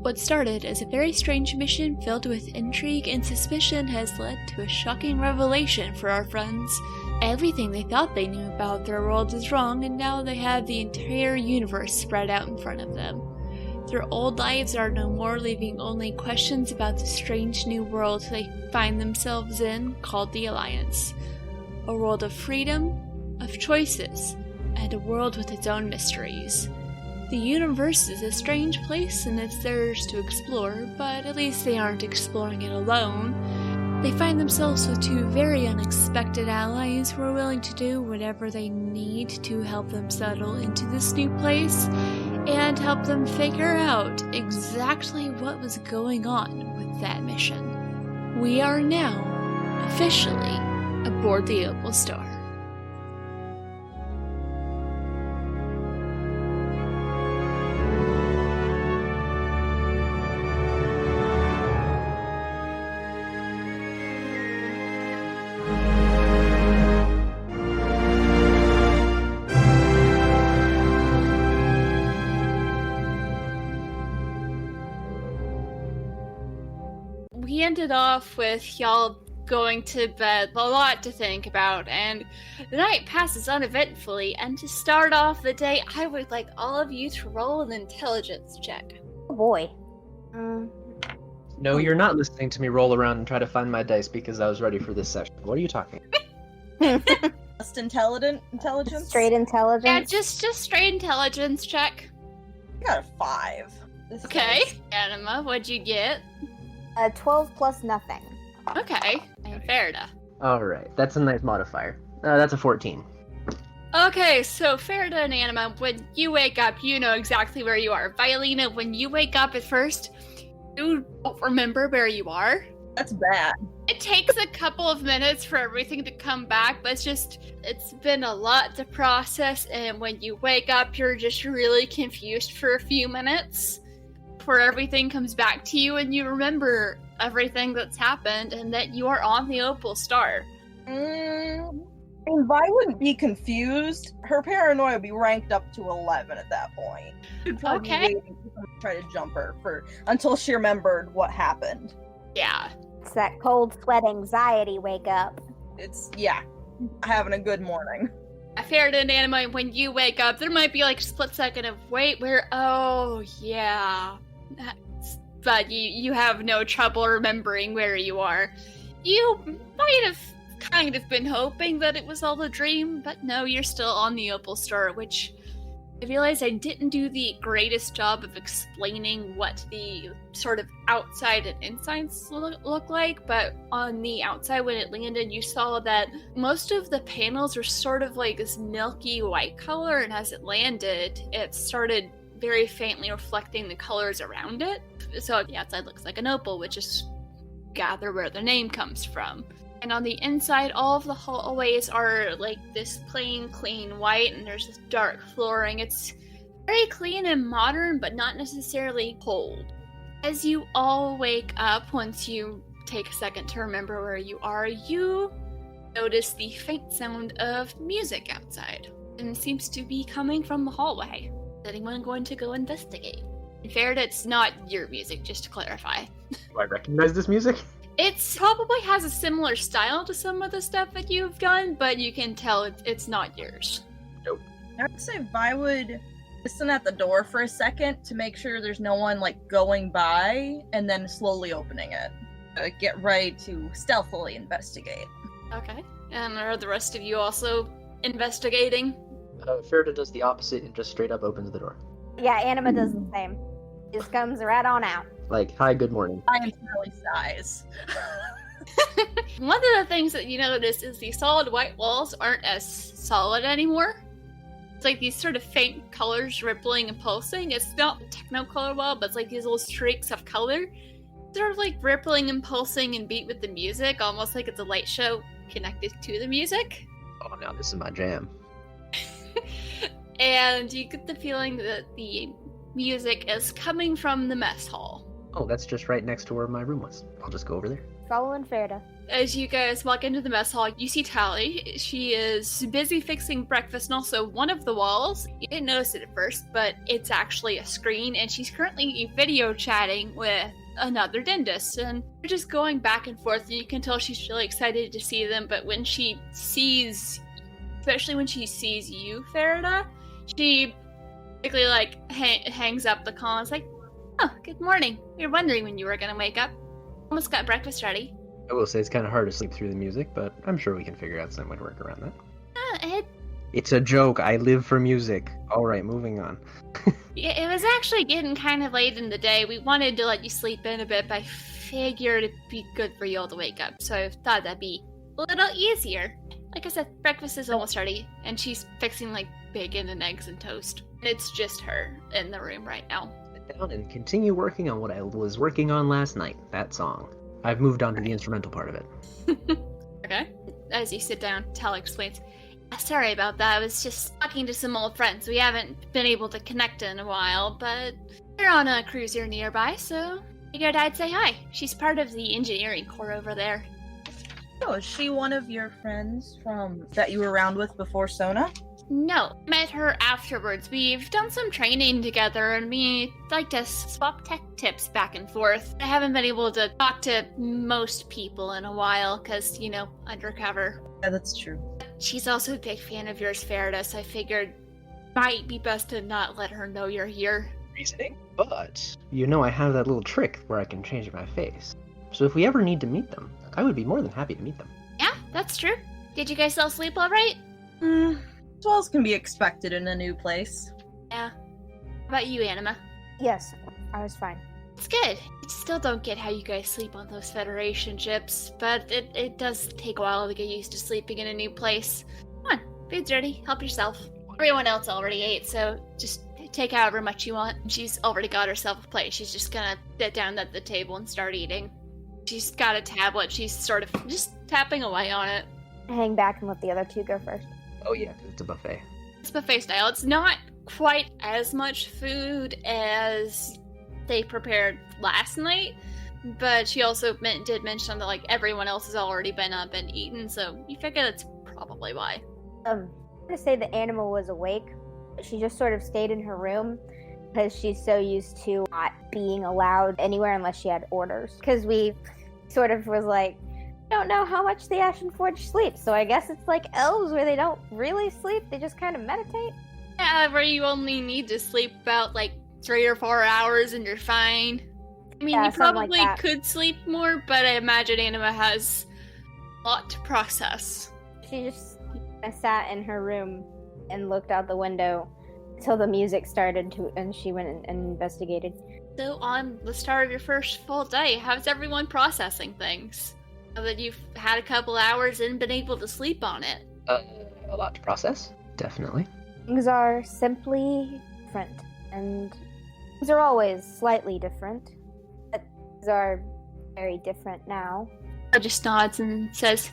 What started as a very strange mission filled with intrigue and suspicion has led to a shocking revelation for our friends. Everything they thought they knew about their world is wrong, and now they have the entire universe spread out in front of them. Their old lives are no more, leaving only questions about the strange new world they find themselves in, called the Alliance. A world of freedom, of choices, and a world with its own mysteries. The universe is a strange place and it's theirs to explore, but at least they aren't exploring it alone. They find themselves with two very unexpected allies who are willing to do whatever they need to help them settle into this new place and help them figure out exactly what was going on with that mission. We are now officially aboard the Opal Star. We ended off with y'all going to bed, a lot to think about, and the night passes uneventfully, and to start off the day, I would like all of you to roll an intelligence check. Oh boy. No, you're not listening to me roll around and try to find my dice because I was ready for this session. What are you talking about? Just intelligence? Straight intelligence? Yeah, just straight intelligence check. I got a 5. This Okay. is- Anima, what'd you get? 12 plus nothing. Okay. And Farida. Alright, that's a nice modifier. That's a 14. Okay, so Farida and Anima, when you wake up, you know exactly where you are. Violina, when you wake up at first, you don't remember where you are. That's bad. It takes a couple of minutes for everything to come back, but it's been a lot to process, and when you wake up, you're just really confused for a few minutes before everything comes back to you and you remember everything that's happened and that you are on the Opal Star. I mean, Vi wouldn't be confused. Her paranoia would be ranked up to 11 at that point. She'd probably Okay. be waiting for someone to try to jump her until she remembered what happened. Yeah. It's that cold sweat anxiety wake up. It's, having a good morning. Farida and Anima, when you wake up, there might be like a split second of, wait, oh yeah. But you have no trouble remembering where you are. You might have kind of been hoping that it was all a dream, but no, you're still on the Opal Star, which I realized I didn't do the greatest job of explaining what the sort of outside and insides look like, but on the outside when it landed, you saw that most of the panels were sort of like this milky white color, and as it landed, it started very faintly reflecting the colors around it. So the outside looks like an opal, which is gather where the name comes from. And on the inside, all of the hallways are like this plain, clean white, and there's this dark flooring. It's very clean and modern, but not necessarily cold. As you all wake up, once you take a second to remember where you are, you notice the faint sound of music outside. And it seems to be coming from the hallway. Is anyone going to go investigate? In fairness, it's not your music, just to clarify. Do I recognize this music? It probably has a similar style to some of the stuff that you've done, but you can tell it's not yours. Nope. I would say Vi would listen at the door for a second to make sure there's no one going by, and then slowly opening it. Get ready to stealthily investigate. Okay. And are the rest of you also investigating? Ferida does the opposite and just straight up opens the door. Yeah, Anima does the same. Just comes right on out. Like, hi, good morning. I entirely sighs. One of the things that you notice is the solid white walls aren't as solid anymore. It's like these sort of faint colors rippling and pulsing. It's not technicolor wall, but it's like these little streaks of color. Sort of like rippling and pulsing and beat with the music, almost like it's a light show connected to the music. Oh, now this is my jam. And you get the feeling that the music is coming from the mess hall. Oh, that's just right next to where my room was. I'll just go over there. Following Ferda. As you guys walk into the mess hall, you see Tally. She is busy fixing breakfast, and also one of the walls, you didn't notice it at first, but it's actually a screen, and she's currently video chatting with another dentist, and they're just going back and forth, and you can tell she's really excited to see them, but when she sees, especially when she sees you, Ferda, she basically, hangs up the call and is like, oh, good morning. We were wondering when you were gonna wake up. Almost got breakfast ready. I will say it's kind of hard to sleep through the music, but I'm sure we can figure out some way to work around that. It's a joke. I live for music. All right, moving on. Yeah, it was actually getting kind of late in the day. We wanted to let you sleep in a bit, but I figured it'd be good for you all to wake up, so I thought that'd be a little easier. Like I said, breakfast is almost ready, and she's fixing, bacon and eggs and toast. It's just her in the room right now. Sit down and continue working on what I was working on last night, that song. I've moved on to the instrumental part of it. Okay. As you sit down, Tally explains, sorry about that. I was just talking to some old friends. We haven't been able to connect in a while, but they're on a cruiser nearby, so figured I'd say hi. She's part of the engineering corps over there. Oh, is she one of your friends from that you were around with before Sona? No, met her afterwards. We've done some training together, and we like to swap tech tips back and forth. I haven't been able to talk to most people in a while, because, undercover. Yeah, that's true. She's also a big fan of yours, Ferda, so I figured might be best to not let her know you're here. Reasoning? But, I have that little trick where I can change my face. So if we ever need to meet them, I would be more than happy to meet them. Yeah, that's true. Did you guys all sleep all right? As well as can be expected in a new place. Yeah. How about you, Anima? Yes, I was fine. It's good. I still don't get how you guys sleep on those Federation ships, but it does take a while to get used to sleeping in a new place. Come on, food's ready. Help yourself. Everyone else already ate, so just take however much you want. She's already got herself a plate. She's just gonna sit down at the table and start eating. She's got a tablet. She's sort of just tapping away on it. Hang back and let the other two go first. Oh yeah, 'cause it's a buffet. It's buffet style. It's not quite as much food as they prepared last night, but she also did mention that everyone else has already been up and eaten, so you figure that's probably why. I'm gonna say the animal was awake, but she just sort of stayed in her room because she's so used to not being allowed anywhere unless she had orders. Because we sort of was like, don't know how much the Ashen Forge sleeps, so I guess it's like elves where they don't really sleep, they just kind of meditate. Yeah, where you only need to sleep about 3 or 4 hours and you're fine. I mean, Yeah, you something like probably that. could sleep more, but I imagine Anima has a lot to process. She just sat in her room and looked out the window until the music started and she went and investigated. So on the start of your first full day, how's everyone processing things? Now that you've had a couple hours and been able to sleep on it. A lot to process. Definitely. Things are simply different, and things are always slightly different, but things are very different now. I just nods and says,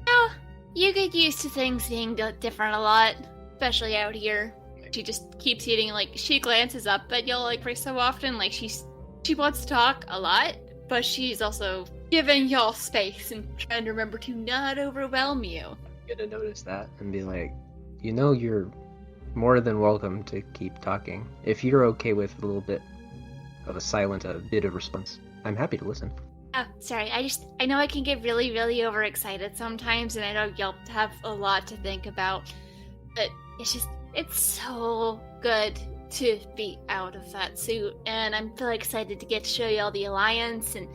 "Oh, you get used to things being different a lot, especially out here." She just keeps eating. She glances up at y'all every so often. She wants to talk a lot, but she's also giving y'all space and trying to remember to not overwhelm you. I'm gonna notice that and be like, you're more than welcome to keep talking. If you're okay with a little bit of a bit of response, I'm happy to listen. Oh, sorry. I know I can get really, really overexcited sometimes, and I know y'all have a lot to think about, but it's so good to be out of that suit, and I'm really excited to get to show y'all the Alliance and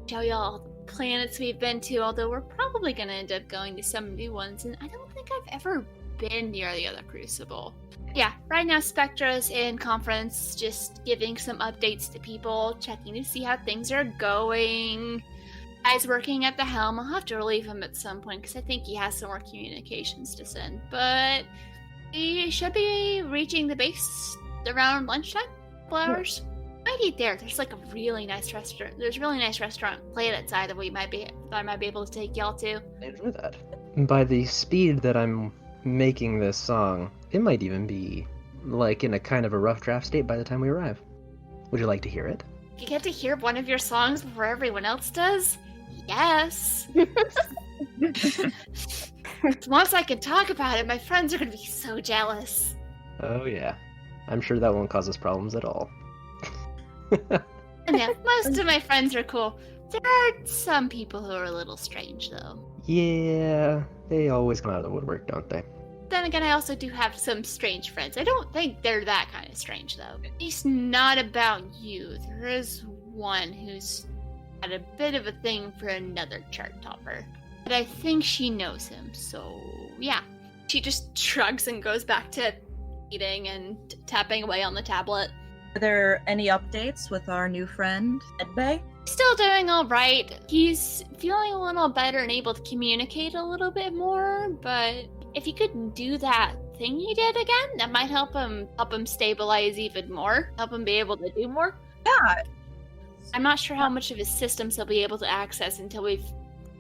show y'all all the planets we've been to, although we're probably going to end up going to some new ones, and I don't think I've ever been near the other Crucible. Yeah, right now Spectra's in conference, just giving some updates to people, checking to see how things are going. Guy's working at the helm. I'll have to relieve him at some point, because I think he has some more communications to send, but he should be reaching the base around lunchtime, couple hours. Might eat there. There's a really nice restaurant. There's a really nice restaurant planet side that I might be able to take y'all to. I enjoy that. By the speed that I'm making this song, it might even be in a kind of a rough draft state by the time we arrive. Would you like to hear it? You get to hear one of your songs before everyone else does? Yes. Once I can talk about it, my friends are gonna be so jealous. Oh yeah. I'm sure that won't cause us problems at all. And yeah, most of my friends are cool. There are some people who are a little strange, though. Yeah, they always come out of the woodwork, don't they? Then again, I also do have some strange friends. I don't think they're that kind of strange, though. At least not about you. There is one who's had a bit of a thing for another chart topper. But I think she knows him, so yeah. She just shrugs and goes back to eating and tapping away on the tablet. Are there any updates with our new friend, Edbay? Still doing all right. He's feeling a little better and able to communicate a little bit more, but if he could do that thing he did again, that might help him stabilize even more, help him be able to do more. Yeah. I'm not sure how much of his systems he'll be able to access until we've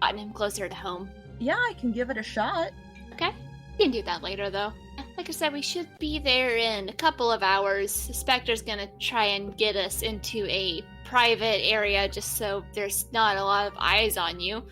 gotten him closer to home. Yeah, I can give it a shot. Okay. We can do that later, though. Like I said, we should be there in a couple of hours. The Spectre's gonna try and get us into a private area just so there's not a lot of eyes on you.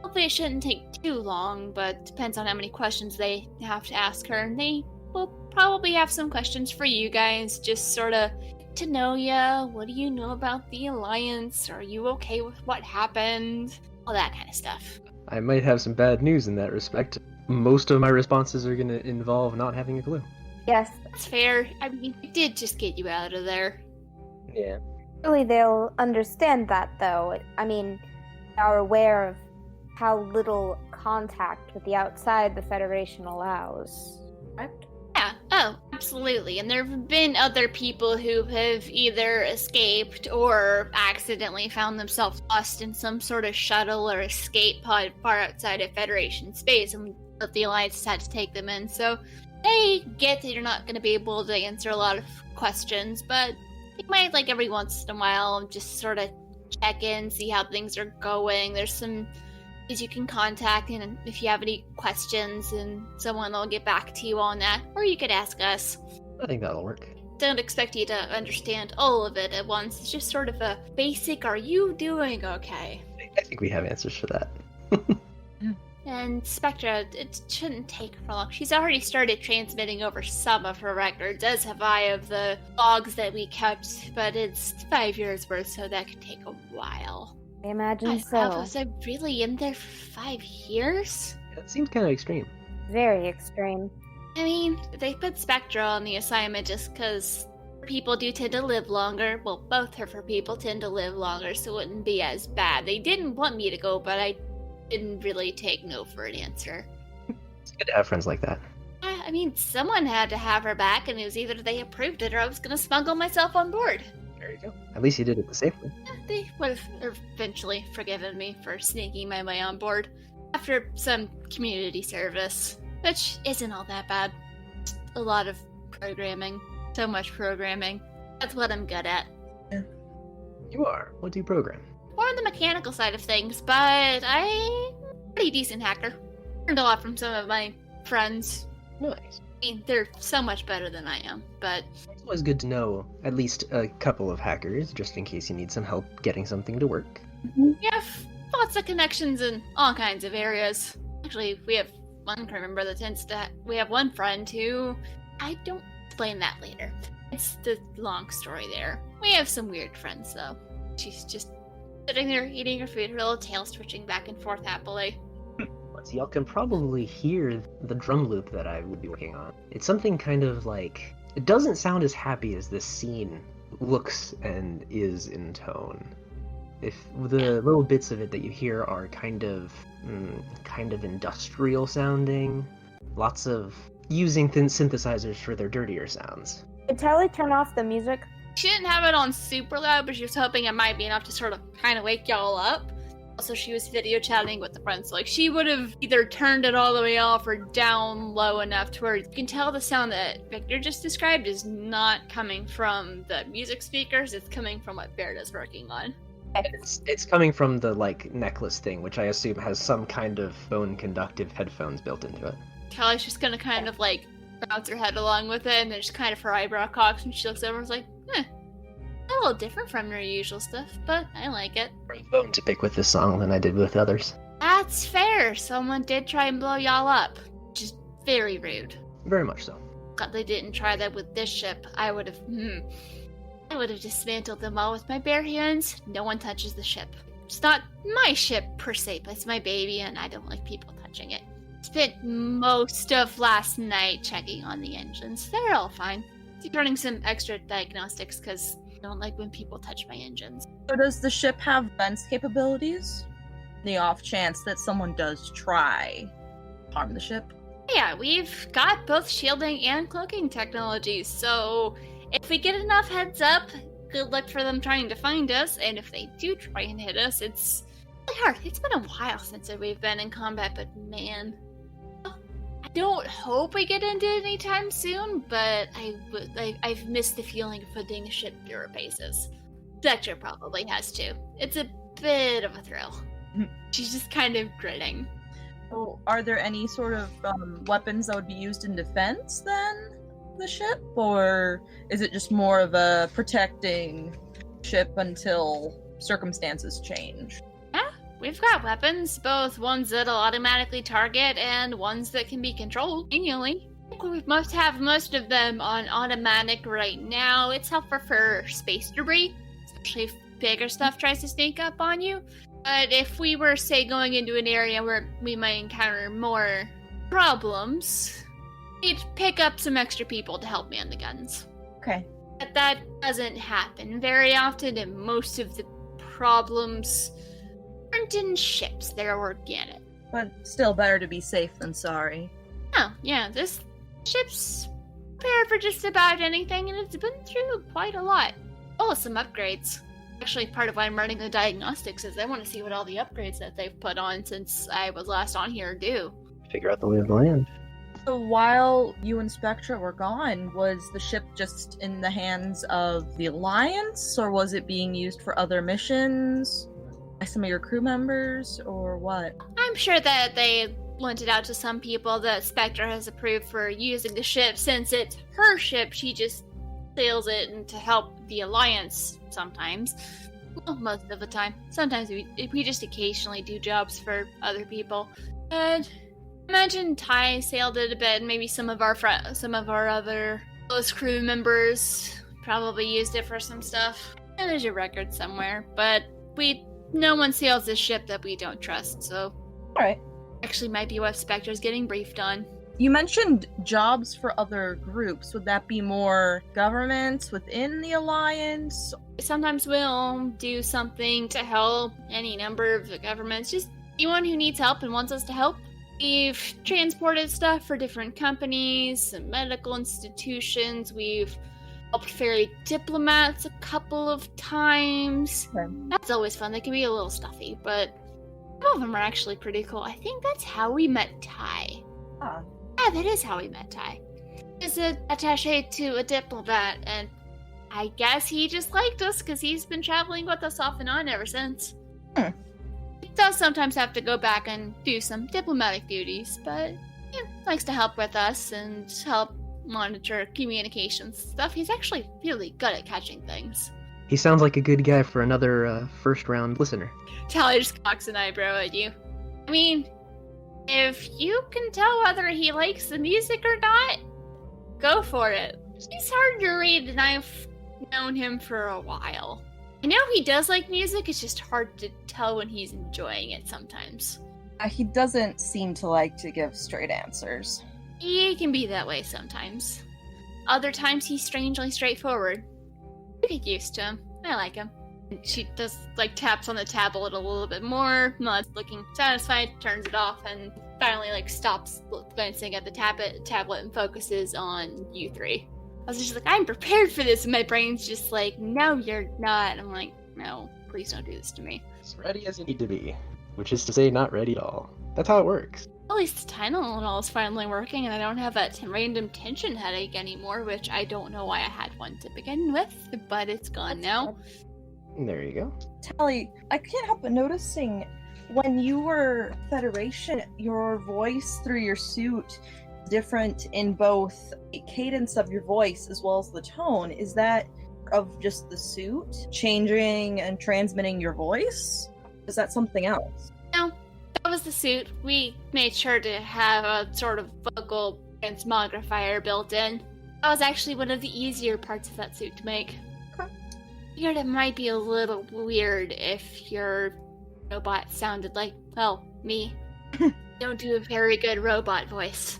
Hopefully it shouldn't take too long, but depends on how many questions they have to ask her. And they will probably have some questions for you guys, just sort of to know ya. What do you know about the Alliance? Are you okay with what happened? All that kind of stuff. I might have some bad news in that respect. Most of my responses are going to involve not having a clue. Yes. That's fair. I mean, we did just get you out of there. Yeah. Surely they'll understand that, though. I mean, they are aware of how little contact with the outside the Federation allows. Correct? Yeah, oh, absolutely. And there have been other people who have either escaped or accidentally found themselves lost in some sort of shuttle or escape pod far outside of Federation space, and the Alliance has had to take them in. So they get that you're not going to be able to answer a lot of questions, but they might, like, every once in a while just sort of check in, see how things are going. There's some you can contact, and if you have any questions, and someone will get back to you on that, or you could ask us. I think that'll work. Don't expect you to understand all of it at once. It's just sort of a basic, are you doing okay? I think we have answers for that. And Spectra, it shouldn't take her long. She's already started transmitting over some of her records, as have I of the logs that we kept, but it's 5 years worth, so that could take a while. I imagine Was I really in there for 5 years? That seems kind of extreme. Very extreme. I mean, they put Spectra on the assignment just because people do tend to live longer. Well, both of her people tend to live longer, so it wouldn't be as bad. They didn't want me to go, but I didn't really take no for an answer. It's good to have friends like that. I mean, someone had to have her back, and it was either they approved it or I was going to smuggle myself on board. There you go. At least you did it the safe way. They would have eventually forgiven me for sneaking my way on board after some community service, which isn't all that bad. Just a lot of programming. So much programming. That's what I'm good at. You are. What do you program? More on the mechanical side of things, but I'm a pretty decent hacker. Learned a lot from some of my friends. Nice. I mean, they're so much better than I am, but It's always good to know at least a couple of hackers, just in case you need some help getting something to work. we have lots of connections in all kinds of areas. Actually, we have one crew member that tends to... We have one friend who... I don't explain that later. It's the long story there. We have some weird friends, though. She's just sitting there eating her food, her little tail switching back and forth happily. Let's see, y'all can probably hear the drum loop that I would be working on. It's something kind of like... It doesn't sound as happy as this scene looks and is in tone. If the little bits of it that you hear are kind of industrial sounding, lots of using synthesizers for their dirtier sounds. Could Telly turn off the music? She didn't have it on super loud, but she was hoping it might be enough to sort of kind of wake y'all up. Also, she was video chatting with the friends, so like she would have either turned it all the way off or down low enough to where you can tell the sound that Victor just described is not coming from the music speakers, it's coming from what Berta's working on. It's coming from the, like, necklace thing, which I assume has some kind of bone-conductive headphones built into it. Kelly's just gonna kind of, like, bounce her head along with it, and then just kind of her eyebrow cocks, and she looks over and is like, I little different from your usual stuff, but I like it. More of a bone to pick with this song than I did with others. That's fair. Someone did try and blow y'all up, which is very rude. Very much so. God, they didn't try that with this ship. I would have dismantled them all with my bare hands. No one touches the ship. It's not my ship per se, but it's my baby, and I don't like people touching it. Spent most of last night checking on the engines. They're all fine. Running some extra diagnostics because I don't like when people touch my engines. So does the ship have defense capabilities? The off chance that someone does try to harm the ship? Yeah, we've got both shielding and cloaking technologies, so if we get enough heads up, good luck for them trying to find us, and if they do try and hit us, it's really hard. It's been a while since we've been in combat, but man, I don't hope we get into it anytime soon, but I've missed the feeling of putting a ship through our paces. Spectre probably has too. It's a bit of a thrill. She's just kind of grinning. So are there any sort of weapons that would be used in defense then? The ship, or is it just more of a protecting ship until circumstances change? Yeah, we've got weapons, both ones that'll automatically target and ones that can be controlled manually. I think we must have most of them on automatic right now. It's helpful for space debris, especially if bigger stuff tries to sneak up on you. But if we were, say, going into an area where we might encounter more problems, we'd pick up some extra people to help man the guns. Okay. But that doesn't happen very often, and most of the problems aren't in ships. They're organic. But still better to be safe than sorry. Oh, yeah, this ship's prepared for just about anything, and it's been through quite a lot. Oh, some upgrades. Actually, part of why I'm running the diagnostics is I want to see what all the upgrades that they've put on since I was last on here do. Figure out the lay of the land. So while you and Spectra were gone, was the ship just in the hands of the Alliance, or was it being used for other missions by some of your crew members, or what? I'm sure that they lent it out to some people that Spectre has approved for using the ship. Since it's her ship, she just sails it and to help the Alliance sometimes. Well, most of the time. Sometimes we just occasionally do jobs for other people. And imagine Ty sailed it a bit, and maybe some of our other close crew members probably used it for some stuff. And there's your record somewhere, but no one sails this ship that we don't trust, so Alright. actually might be what Spectre's getting briefed on. You mentioned jobs for other groups. Would that be more governments within the Alliance? Sometimes we'll do something to help any number of the governments, just anyone who needs help and wants us to help. We've transported stuff for different companies and medical institutions. We've helped ferry diplomats a couple of times. Okay. That's always fun. They can be a little stuffy, but some of them are actually pretty cool. I think that's how we met Ty. Ah. Yeah, that is how we met Ty. He's an attaché to a diplomat, and I guess he just liked us because he's been traveling with us off and on ever since. He does sometimes have to go back and do some diplomatic duties, but likes to help with us and help monitor communications stuff. He's actually really good at catching things. He sounds like a good guy for another first-round listener. Tally just cocks an eyebrow at you. I mean, if you can tell whether he likes the music or not, go for it. He's hard to read, and I've known him for a while. I know he does like music, it's just hard to tell when he's enjoying it sometimes. He doesn't seem to like to give straight answers. He can be that way sometimes. Other times he's strangely straightforward. You get used to him. I like him. And she just taps on the tablet a little bit more, not looking satisfied, turns it off, and finally stops glancing at the tablet and focuses on you three. I was just I'm prepared for this, and my brain's just no, you're not. I'm no, please don't do this to me. As ready as you need to be, which is to say not ready at all. That's how it works. At least the Tylenol is finally working, and I don't have that random tension headache anymore, which I don't know why I had one to begin with, but it's gone now. There you go. Tally, I can't help but noticing when you were Federation, your voice through your suit is different in both the cadence of your voice as well as the tone. Is that of just the suit changing and transmitting your voice? Is that something else? No, that was the suit. We made sure to have a sort of vocal transmogrifier built in. That was actually one of the easier parts of that suit to make. Okay. Figured it might be a little weird if your robot sounded like, well, me. Don't do a very good robot voice.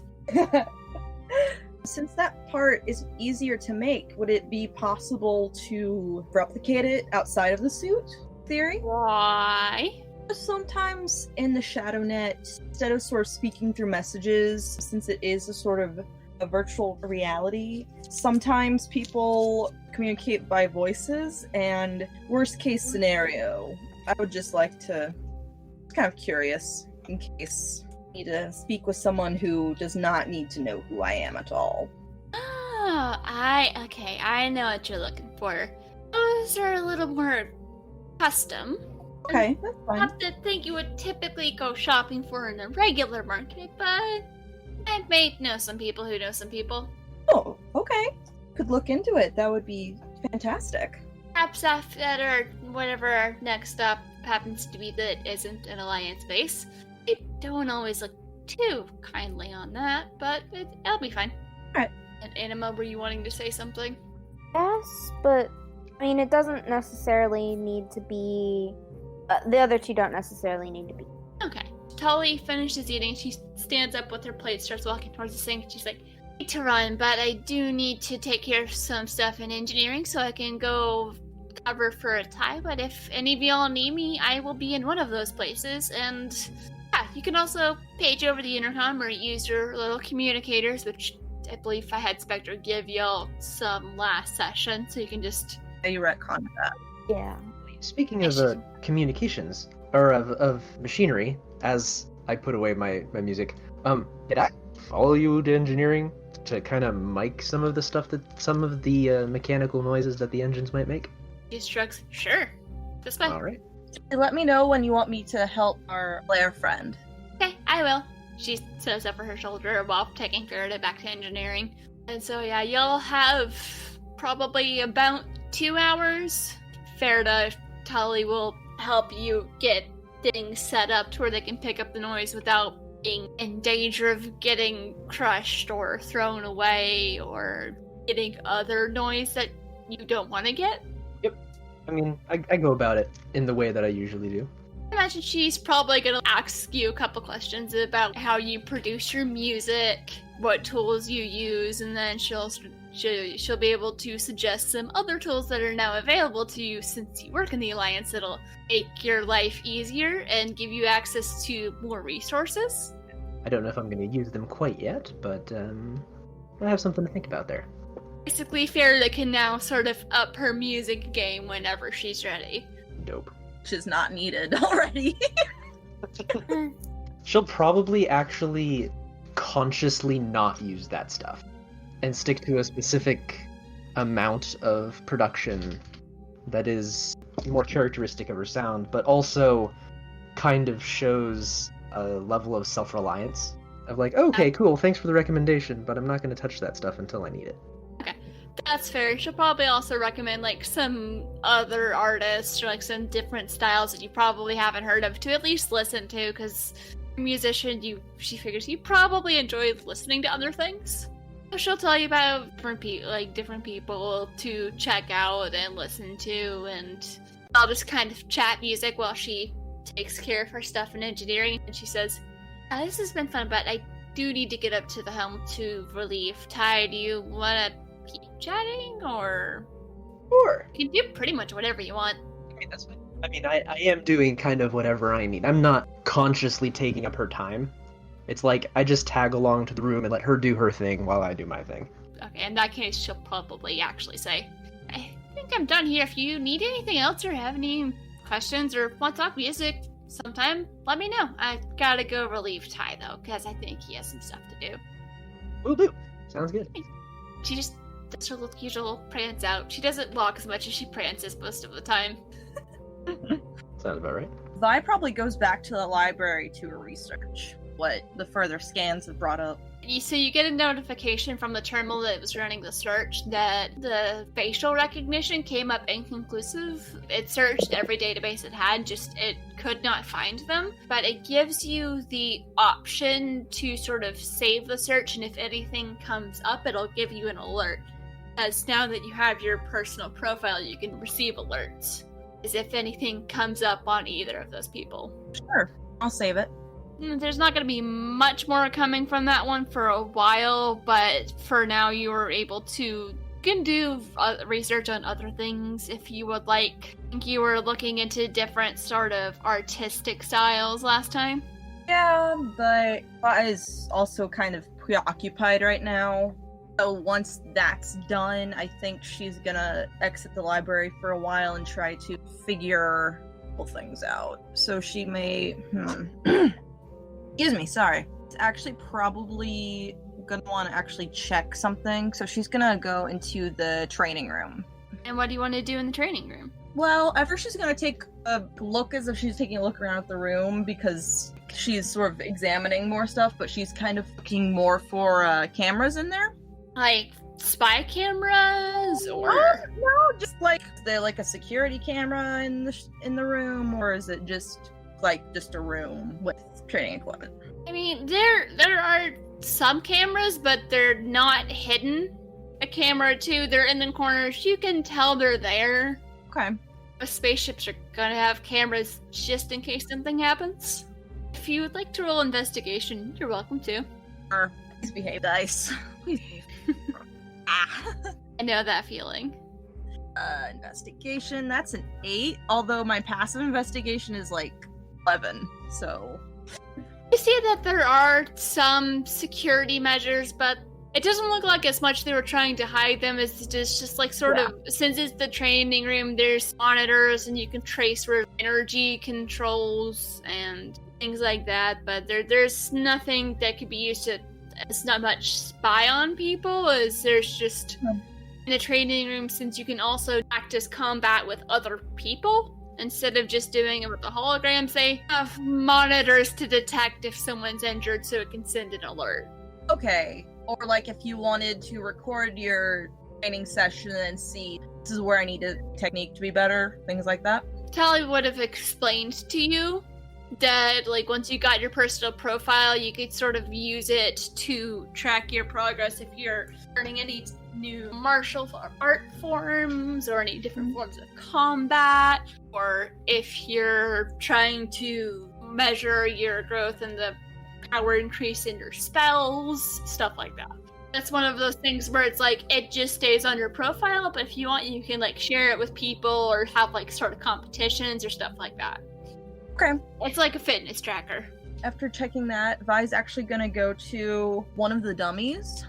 Since that part is easier to make, would it be possible to replicate it outside of the suit? Theory? Why? Sometimes in the ShadowNet, instead of sort of speaking through messages, since it is a sort of a virtual reality, sometimes people communicate by voices, and worst case scenario, I would just like to, kind of curious, in case I need to speak with someone who does not need to know who I am at all. Oh, I know what you're looking for. Those are a little more custom. Okay, that's fine. Not the thing you would typically go shopping for in a regular market, but I may know some people who know some people. Oh, okay. Could look into it. That would be fantastic. Perhaps after or whatever our next stop happens to be that isn't an alliance base. It don't always look too kindly on that, but it'll be fine. Alright. And Anima, were you wanting to say something? Yes, but I mean, it doesn't necessarily need to be. The other two don't necessarily need to be. Okay. Tully finishes eating. She stands up with her plate, starts walking towards the sink. She's like, I need to run, but I do need to take care of some stuff in engineering so I can go cover for a tie. But if any of y'all need me, I will be in one of those places. And yeah, you can also page over the intercom or use your little communicators, which I believe I had Spectre give y'all some last session, so you can just... Yeah, you retconned that. Yeah. Speaking of communications, or of machinery, as I put away my music, did I follow you to engineering to kind of mic some of the stuff that some of the mechanical noises that the engines might make? He shrugs. Sure. This way. All right. Let me know when you want me to help our Blair friend. Okay, I will. She throws over her shoulder while taking Farida back to engineering. And so, yeah, you'll have probably about 2 hours. Farida, Tully will help you get things set up to where they can pick up the noise without being in danger of getting crushed or thrown away or getting other noise that you don't want to get. I mean, I go about it in the way that I usually do. I imagine she's probably going to ask you a couple questions about how you produce your music, what tools you use, and then she'll be able to suggest some other tools that are now available to you since you work in the Alliance that'll make your life easier and give you access to more resources. I don't know if I'm going to use them quite yet, but I have something to think about there. Basically, Farida can now sort of up her music game whenever she's ready. Dope. Which is not needed already. She'll probably actually consciously not use that stuff and stick to a specific amount of production that is more characteristic of her sound, but also kind of shows a level of self-reliance of like, okay, cool, thanks for the recommendation, but I'm not going to touch that stuff until I need it. Okay, that's fair. She'll probably also recommend like some other artists or like some different styles that you probably haven't heard of to at least listen to, because musician, she figures you probably enjoy listening to other things. So she'll tell you about different people to check out and listen to, and I'll just kind of chat music while she takes care of her stuff in engineering. And she says, this has been fun, but I do need to get up to the helm to relieve Ty. Do you want to keep chatting, or... Sure. You can do pretty much whatever you want. I mean, that's fine. I mean, I am doing kind of whatever I need. I'm not consciously taking up her time. It's like, I just tag along to the room and let her do her thing while I do my thing. Okay, in that case, she'll probably actually say, I think I'm done here. If you need anything else or have any questions or want to talk music sometime, let me know. I gotta go relieve Ty, though, because I think he has some stuff to do. Will do. Sounds good. She just does her usual prance out. She doesn't walk as much as she prances most of the time. Sounds about right. Vi probably goes back to the library to research what the further scans have brought up. So you get a notification from the terminal that was running the search that the facial recognition came up inconclusive. It searched every database it had, just it could not find them. But it gives you the option to sort of save the search, and if anything comes up, it'll give you an alert. As now that you have your personal profile, you can receive alerts as if anything comes up on either of those people. Sure, I'll save it. There's not going to be much more coming from that one for a while, but for now you are able to, you can do research on other things if you would like. I think you were looking into different sort of artistic styles last time. Yeah, but Pa is also kind of preoccupied right now. So once that's done, I think she's gonna exit the library for a while and try to figure things out. So she may... Excuse me, sorry. It's actually probably gonna want to actually check something, so she's gonna go into the training room. And what do you want to do in the training room? Well, at first she's gonna take a look as if she's taking a look around at the room, because she's sort of examining more stuff, but she's kind of looking more for cameras in there. Like spy cameras, or no, just like a security camera in the room, or is it just a room with training equipment? I mean, there are some cameras, but they're not hidden. A camera or two, they're in the corners. You can tell they're there. Okay. Spaceships are gonna have cameras just in case something happens. If you would like to roll investigation, you're welcome to. Please behave, dice. Please behave. I know that feeling. Investigation, that's an 8, although my passive investigation is like 11, so... You see that there are some security measures, but it doesn't look like as much they were trying to hide them as it's just like sort of, since it's the training room, there's monitors and you can trace where energy controls and things like that, but there's nothing that could be used to, it's not much spy on people, as there's just, in a training room, since you can also practice combat with other people, instead of just doing it with the holograms, they have monitors to detect if someone's injured so it can send an alert. Okay. Or like if you wanted to record your training session and see, this is where I need a technique to be better, things like that. Tali would have explained to you that, like, once you got your personal profile, you could sort of use it to track your progress if you're learning any new martial art forms or any different forms of combat, or if you're trying to measure your growth and the power increase in your spells, stuff like that. That's one of those things where it's like, it just stays on your profile, but if you want, you can like share it with people or have like sort of competitions or stuff like that. Okay. It's like a fitness tracker. After checking that, Vi's actually gonna go to one of the dummies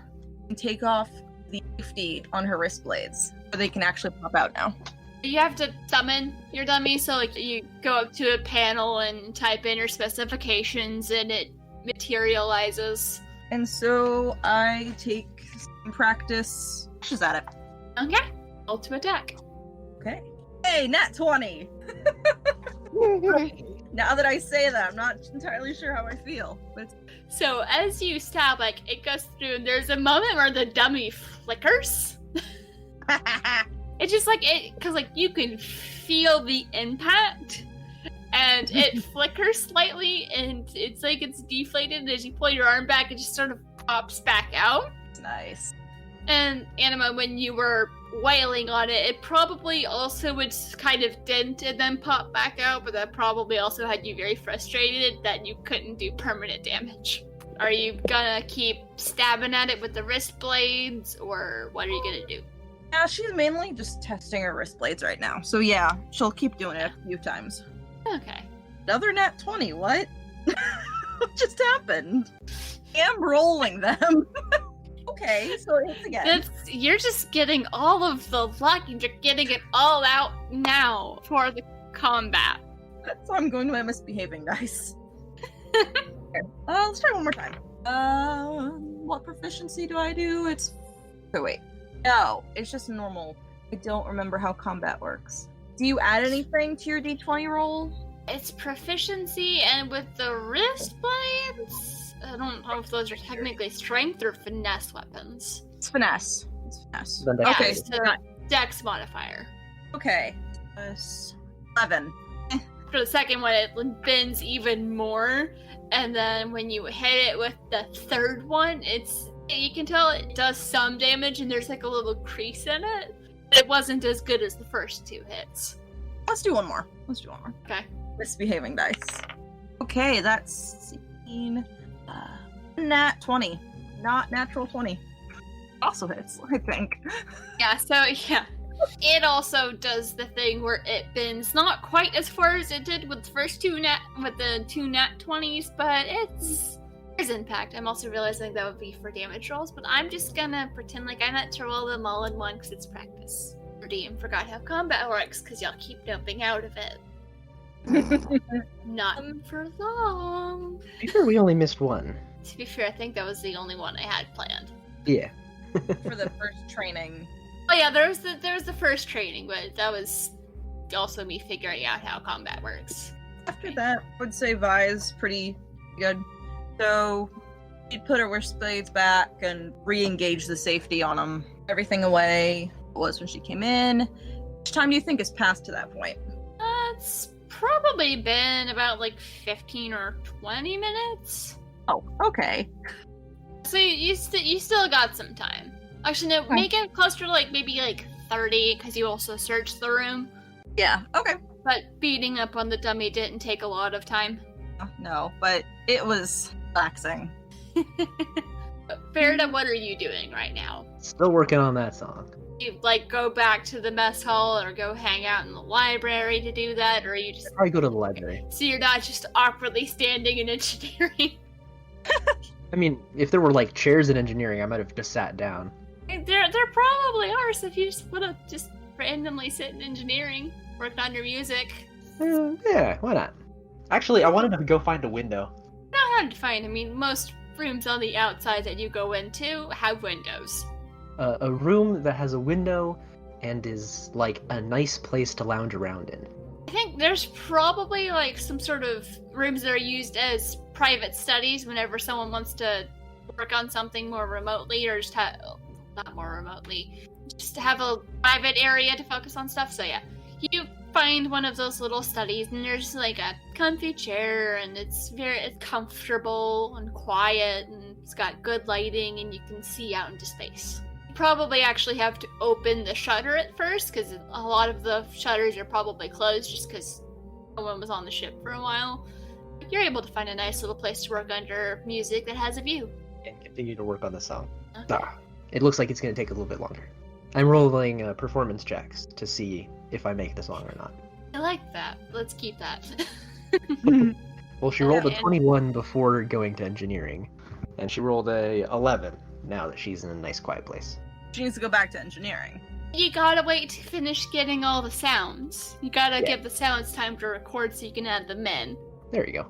and take off the safety on her wrist blades so they can actually pop out now. You have to summon your dummy, so like you go up to a panel and type in your specifications and it materializes. And so I take some practice pushes at it. Okay. Roll to attack. Okay. Hey, nat 20! Now that I say that, I'm not entirely sure how I feel. But so as you stab, like, it goes through, and there's a moment where the dummy flickers. It's just like, because like you can feel the impact, and it flickers slightly, and it's like it's deflated, and as you pull your arm back, it just sort of pops back out. Nice. And Anima, when you were wailing on it, it probably also would kind of dent and then pop back out, but that probably also had you very frustrated that you couldn't do permanent damage. Are you gonna keep stabbing at it with the wrist blades, or what are you gonna do? Yeah, she's mainly just testing her wrist blades right now. So yeah, she'll keep doing it a few times. Okay. Another nat 20, what? What just happened? I am rolling them. Okay, so it hits again. You're just getting all of the luck, and you're getting it all out now for the combat. So I'm going to my misbehaving dice. Let's try one more time. What proficiency do I do? It's... Oh, wait. No, it's just normal. I don't remember how combat works. Do you add anything to your d20 roll? It's proficiency, and with the wrist blades, I don't know if those are technically strength or finesse weapons. It's finesse. It's finesse. Then Yeah, Okay. so dex modifier. Okay. 11. For the second one, it bends even more, and then when you hit it with the third one, you can tell it does some damage, and there's like a little crease in it. It wasn't as good as the first 2 hits. Let's do one more. Okay. Misbehaving dice. Okay, that's 16. Nat 20. Not natural 20. Also hits, I think. Yeah, so yeah. It also does the thing where it bends not quite as far as it did with the first 2 nat 20s, but there's impact. I'm also realizing that would be for damage rolls, but I'm just gonna pretend like I meant to roll them all in one because it's practice. Your DM forgot how combat works because y'all keep dumping out of it. Not for long. To be fair, we only missed one. To be fair, I think that was the only one I had planned. Yeah. For the first training. Oh yeah, there was the first training, but that was also me figuring out how combat works. After that, I would say Vi's pretty good. So, she'd put her wristblades back and re-engage the safety on them. Everything away was when she came in. How much time do you think has passed to that point? It's probably been about like 15 or 20 minutes. Oh, okay. So you still got some time. Actually, no, Okay. make it closer to like maybe like 30 because you also searched the room. Yeah, okay. But beating up on the dummy didn't take a lot of time. No, but it was relaxing. Farida, what are you doing right now? Still working on that song. You like go back to the mess hall or go hang out in the library to do that, or are you just Probably go to the library. so you're not just awkwardly standing in engineering? I mean, if there were like chairs in engineering, I might have just sat down. There probably are. So if you just want to just randomly sit in engineering, work on your music. Yeah, why not? Actually, I wanted to go find a window. Not hard to find. I mean, most rooms on the outside that you go into have windows. A room that has a window and is like a nice place to lounge around in. I think there's probably like some sort of rooms that are used as private studies whenever someone wants to work on something more remotely or just not more remotely, just to have a private area to focus on stuff. So yeah, you find one of those little studies and there's like a comfy chair and it's comfortable and quiet and it's got good lighting and you can see out into space. You probably actually have to open the shutter at first because a lot of the shutters are probably closed just because no one was on the ship for a while. You're able to find a nice little place to work under music that has a view. And continue to work on the song. Okay. It looks like it's going to take a little bit longer. I'm rolling performance checks to see if I make the song or not. I like that. Let's keep that. Well, she rolled a Okay. 21 before going to engineering, and she rolled a 11 now that she's in a nice quiet place. She needs to go back to engineering. You gotta wait to finish getting all the sounds. You gotta Yeah. give the sounds time to record so you can add them in. There you go.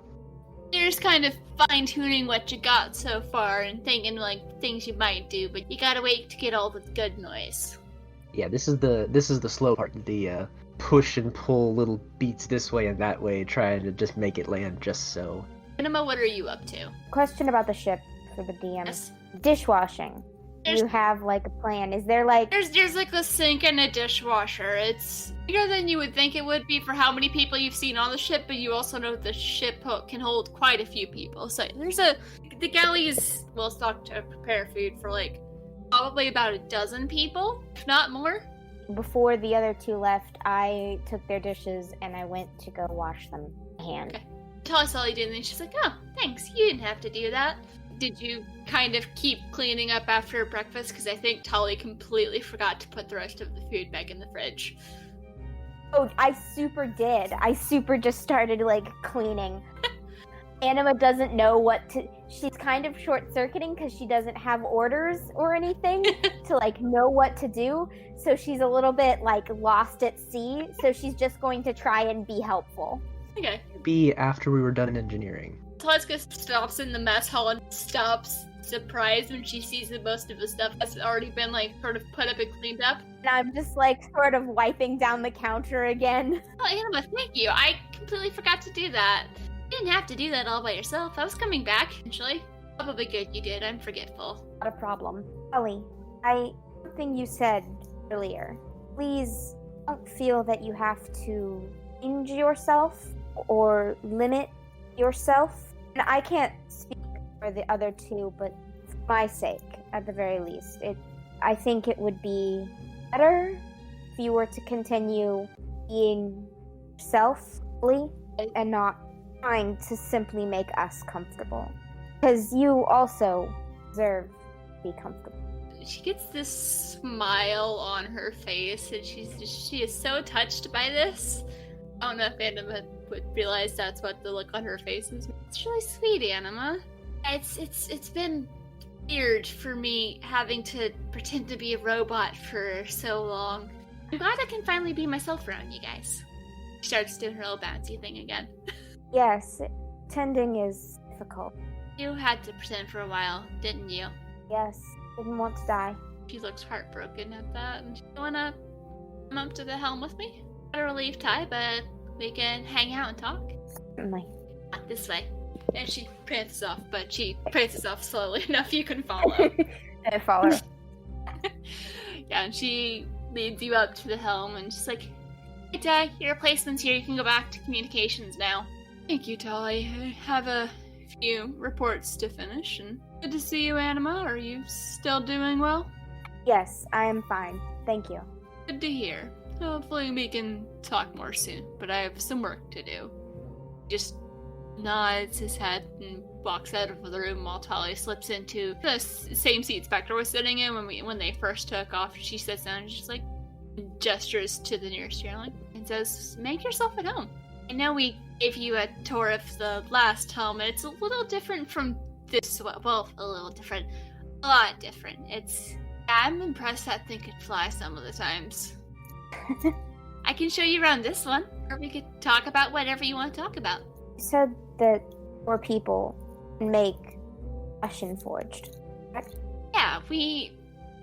You're just kind of fine-tuning what you got so far and thinking like things you might do, but you gotta wait to get all the good noise. Yeah, this is the slow part. The push and pull little beats this way and that way, trying to just make it land just so. Anima, what are you up to? Question about the ship for the DM. Yes. Dishwashing. There's- You have like a plan. Is there like There's like a sink and a dishwasher. It's bigger than you would think it would be for how many people you've seen on the ship, but you also know the ship can hold quite a few people. So the galley is well stocked to prepare food for like probably about a dozen people, if not more. before the other two left, I took their dishes and I went to go wash them by hand. Okay. Tali saw you did, and she's like, "Oh, thanks. You didn't have to do that." Did you kind of keep cleaning up after breakfast? Because I think Tali completely forgot to put the rest of the food back in the fridge. Oh, I super did. I super just started like cleaning. Anima doesn't know what to. She's kind of short-circuiting because she doesn't have orders or anything to like know what to do. So she's a little bit like lost at sea. So she's just going to try and be helpful. Okay. Be after we were done in engineering. Taliska stops in the mess hall and stops surprised when she sees that most of the stuff has already been like sort of put up and cleaned up. And I'm just like sort of wiping down the counter again. Oh, Anima, thank you. I completely forgot to do that. You didn't have to do that all by yourself. I was coming back, actually. Probably good you did. I'm forgetful. Not a problem. Ellie, something you said earlier. Please don't feel that you have to change yourself or limit yourself. And I can't speak for the other two, but for my sake, at the very least, I think it would be better if you were to continue being yourself fully and not trying to simply make us comfortable. Because you also deserve to be comfortable. She gets this smile on her face, and she is so touched by this. I don't know if Anima would realize that's what the look on her face is. It's really sweet, Anima. It's been weird for me having to pretend to be a robot for so long. I'm glad I can finally be myself around you guys. She starts doing her little bouncy thing again. Yes, pretending is difficult. You had to pretend for a while, didn't you? Yes, didn't want to die. She looks heartbroken at that. And you wanna come up to the helm with me? Got a relief tie, but we can hang out and talk. Certainly. Not this way. And she prances off, but she prances off slowly enough you can follow. I follow her. Yeah, and she leads you up to the helm, and she's like, "Hey, Ty, your replacement's here. You can go back to communications now." Thank you, Tali. I have a few reports to finish, and good to see you, Anima. Are you still doing well? Yes, I am fine. Thank you. Good to hear. Hopefully we can talk more soon, but I have some work to do. Just nods his head and walks out of the room while Tali slips into the same seat Spectre was sitting in when they first took off. She sits down and just like gestures to the nearest chair and says, "Make yourself at home. I know we gave you a tour of the last helm, and it's a little different from this one. Well, a little different. A lot different. I'm impressed that thing could fly some of the times. I can show you around this one, or we could talk about whatever you want to talk about." You said that more people can make Ashen Forged. Yeah, we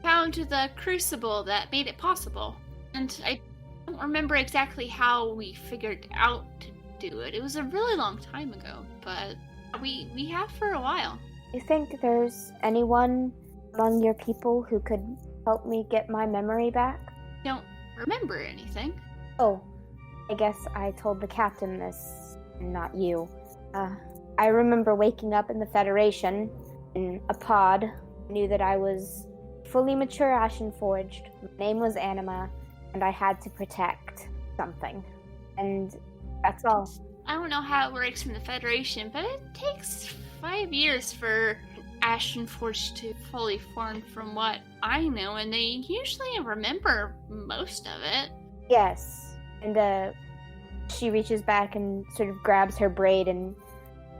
found the crucible that made it possible. And I don't remember exactly how we figured out to do it. It was a really long time ago, but we have for a while. You think there's anyone among your people who could help me get my memory back? Don't remember anything. Oh, I guess I told the captain this, and not you. I remember waking up in the Federation in a pod. I knew that I was fully mature Ashen Forged. My name was Anima, and I had to protect something. And that's all. I don't know how it works in the Federation, but it takes 5 years for Ashen Forge to fully form from what I know, and they usually remember most of it. Yes. And she reaches back and sort of grabs her braid and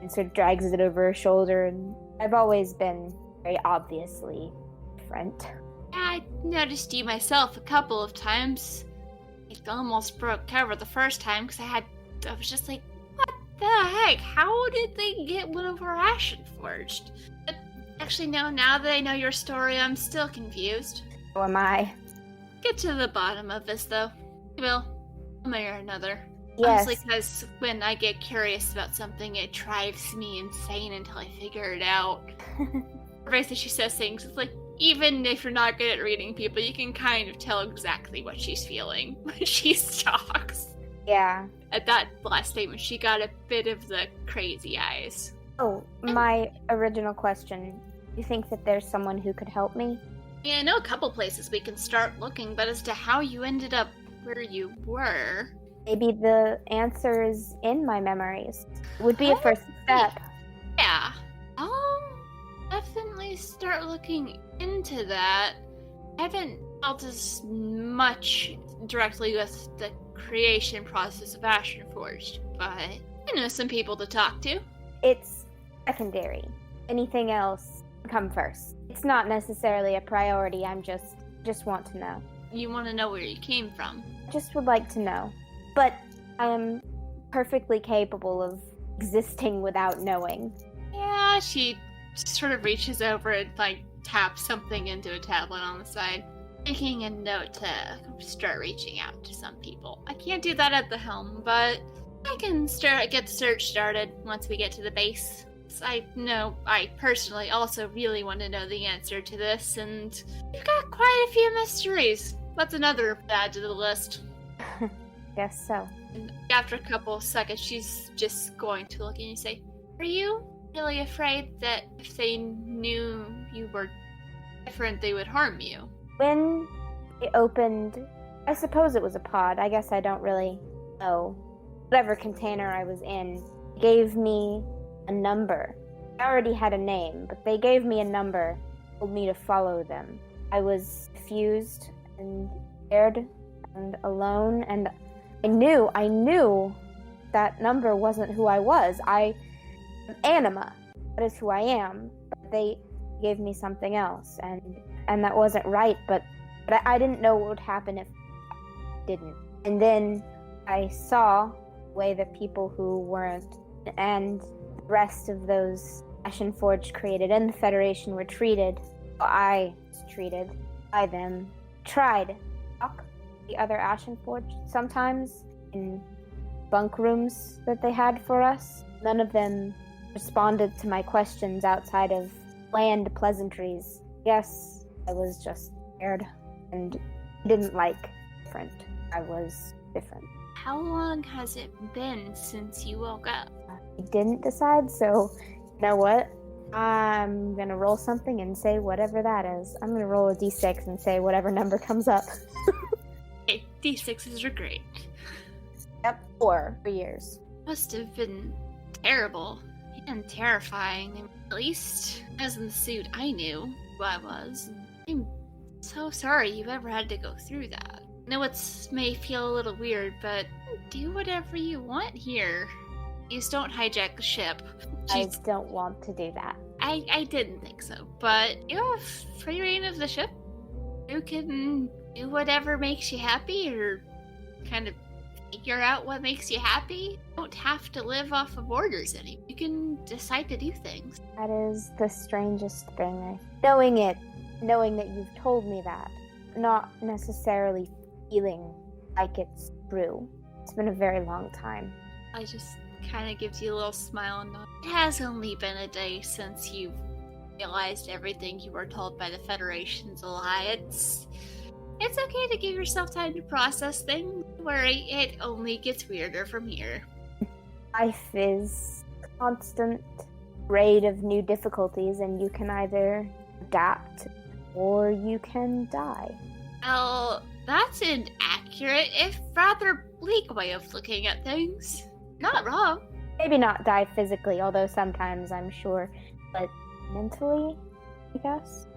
sort of drags it over her shoulder, and I've always been very obviously different. I noticed you myself a couple of times. It almost broke cover the first time because I was just like, what the heck? How did they get one of our Ashen Forged? But actually, no, now that I know your story, I'm still confused. So am I. Get to the bottom of this, though. You will, one way or another. Yes. Honestly, because when I get curious about something, it drives me insane until I figure it out. Basically, she says things, it's like, even if you're not good at reading people, you can kind of tell exactly what she's feeling when she talks. Yeah. At that last statement, she got a bit of the crazy eyes. Oh, my original question. You think that there's someone who could help me? Yeah, I know a couple places we can start looking, but as to how you ended up where you were... Maybe the answer is in my memories. It would be a first step. Yeah. I'll definitely start looking into that. I haven't dealt as much directly with the creation process of Ashen Forged, but I know some people to talk to. It's secondary. Anything else come first. It's not necessarily a priority. I'm just want to know. You want to know where you came from. I just would like to know. But I am perfectly capable of existing without knowing. Yeah, she sort of reaches over and taps something into a tablet on the side, making a note to start reaching out to some people. I can't do that at the helm, but I can get the search started once we get to the base. I know I personally also really want to know the answer to this, and you've got quite a few mysteries. That's another add to the list. Guess so. And after a couple of seconds, she's just going to look at you and say, are you really afraid that if they knew you were different, they would harm you? When it opened, I suppose it was a pod. I guess I don't really know. Whatever container I was in gave me a number. I already had a name, but they gave me a number, told me to follow them. I was confused and scared and alone, and I knew that number wasn't who I was. I am Anima. That is who I am. But they gave me something else, and that wasn't right, but I didn't know what would happen if I didn't. And then I saw the way that people who weren't, and the rest of those Ashenforged created in the Federation were treated. I was treated by them. Tried to talk to the other Ashenforged sometimes in bunk rooms that they had for us. None of them responded to my questions outside of bland pleasantries. Yes, I was just scared and didn't like different. I was different. How long has it been since you woke up? I didn't decide, so you know what? I'm gonna roll something and say whatever that is. I'm gonna roll a d6 and say whatever number comes up. Hey, D6s are great. Yep, 4 years. Must have been terrible and terrifying. At least, as in the suit, I knew who I was. I'm so sorry you ever had to go through that. I know it may feel a little weird, but do whatever you want here. Just don't hijack the ship. I don't want to do that. I didn't think so, but you have free reign of the ship. You can do whatever makes you happy, or kind of figure out what makes you happy. You don't have to live off of orders anymore. You can decide to do things. That is the strangest thing. Knowing that you've told me that, not necessarily feeling like it's true. It's been a very long time. I just kind of gives you a little smile and nod. It has only been a day since you realized everything you were told by the Federation's alliance. It's okay to give yourself time to process things. Don't worry, it only gets weirder from here. Life is a constant raid of new difficulties, and you can either adapt or you can die. Well, that's an accurate, if rather bleak way of looking at things. Not wrong. Maybe not die physically, although sometimes I'm sure, but mentally, I guess.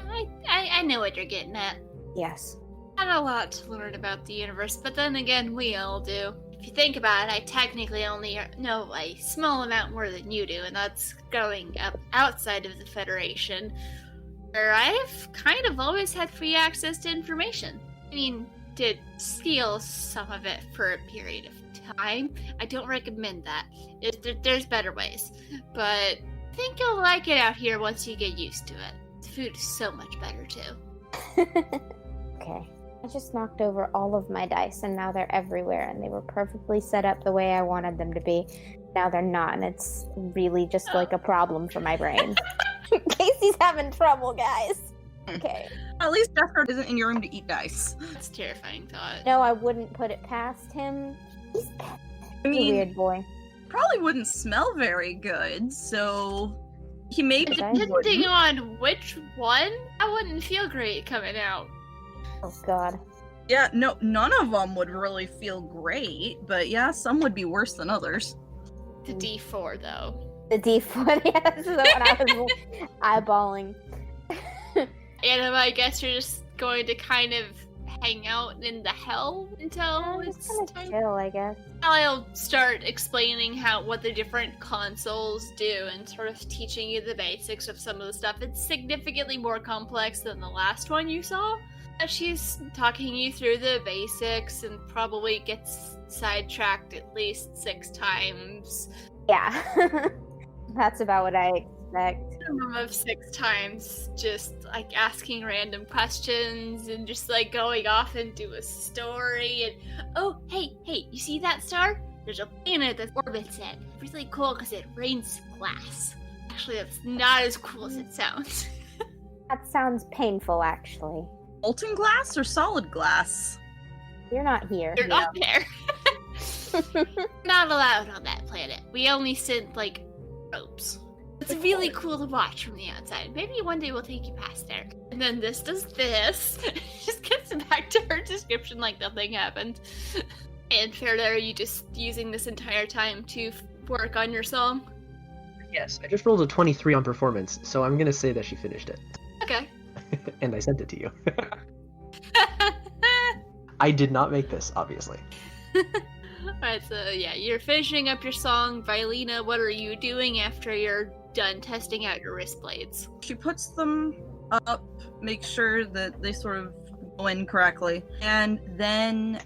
I know what you're getting at. Yes. Not a lot to learn about the universe, but then again, we all do. If you think about it, I technically only know a small amount more than you do, and that's going up outside of the Federation, where I've kind of always had free access to information. I mean, did steal some of it for a period of time. I don't recommend that. There's better ways. But I think you'll like it out here once you get used to it. The food is so much better, too. Okay. I just knocked over all of my dice, and now they're everywhere, and they were perfectly set up the way I wanted them to be. Now they're not, and it's really just like a problem for my brain. Casey's having trouble, guys. Okay. At least Esper isn't in your room to eat dice. That's a terrifying thought. No, I wouldn't put it past him. He's I mean, a weird boy. Probably wouldn't smell very good, so he maybe Okay. Depending on which one, I wouldn't feel great coming out. Oh, God. Yeah, no, none of them would really feel great, but yeah, some would be worse than others. The D4, though. The D4, yeah, that's the one I was eyeballing. And I guess you're just going to kind of hang out in the hell until Just it's kind of time. chill, I guess. I'll start explaining what the different consoles do and sort of teaching you the basics of some of the stuff. It's significantly more complex than the last one you saw. She's talking you through the basics and probably gets sidetracked at least 6 times. Yeah. That's about what I expect. Minimum of 6 times, just like asking random questions and just like going off into a story and oh, hey, you see that star? There's a planet that orbits it. Really cool because it rains glass. Actually, that's not as cool as it sounds. That sounds painful, actually. Molten glass or solid glass? You're not here. You're not there. Not allowed on that planet. We only send, like, ropes. It's really cool to watch from the outside. Maybe one day we'll take you past there. And then this does this. Just gets back to her description like nothing happened. And Farida, are you just using this entire time to work on your song? Yes, I just rolled a 23 on performance, so I'm gonna say that she finished it. Okay. And I sent it to you. I did not make this, obviously. Alright, so yeah, you're finishing up your song. Vilena, what are you doing after you're done testing out your wrist blades? She puts them up, makes sure that they sort of go in correctly, and then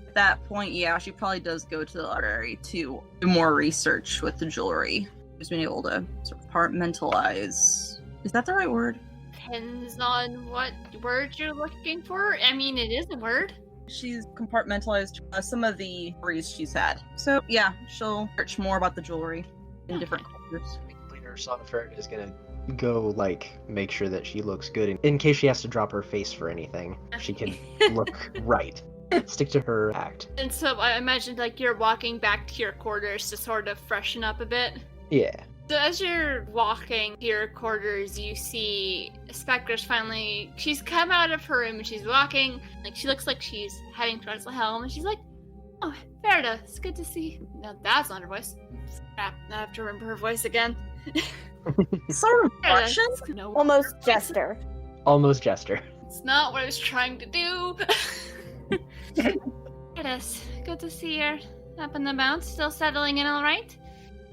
at that point, yeah, she probably does go to the library to do more research with the jewelry. She's been able to sort of compartmentalize. Is that the right word? Depends on what word you're looking for. I mean, it is a word. She's compartmentalized some of the worries she's had. So yeah, she'll search more about the jewelry in different cultures. Later, Sonnefer is gonna go, like, make sure that she looks good in case she has to drop her face for anything. She can look right. Stick to her act. And so I imagine, like, you're walking back to your quarters to sort of freshen up a bit. Yeah. So as you're walking to your quarters, you see Spectre's finally... She's come out of her room and she's walking. Like, she looks like she's heading towards the helm. And she's like, "Oh, Farida, it's good to see you." No, that's not her voice. Crap, I have to remember her voice again. Sort of Farida, Russian? no, Almost jester. Almost jester. it's not what I was trying to do. It is. Good to see you're up and about, still settling in all right.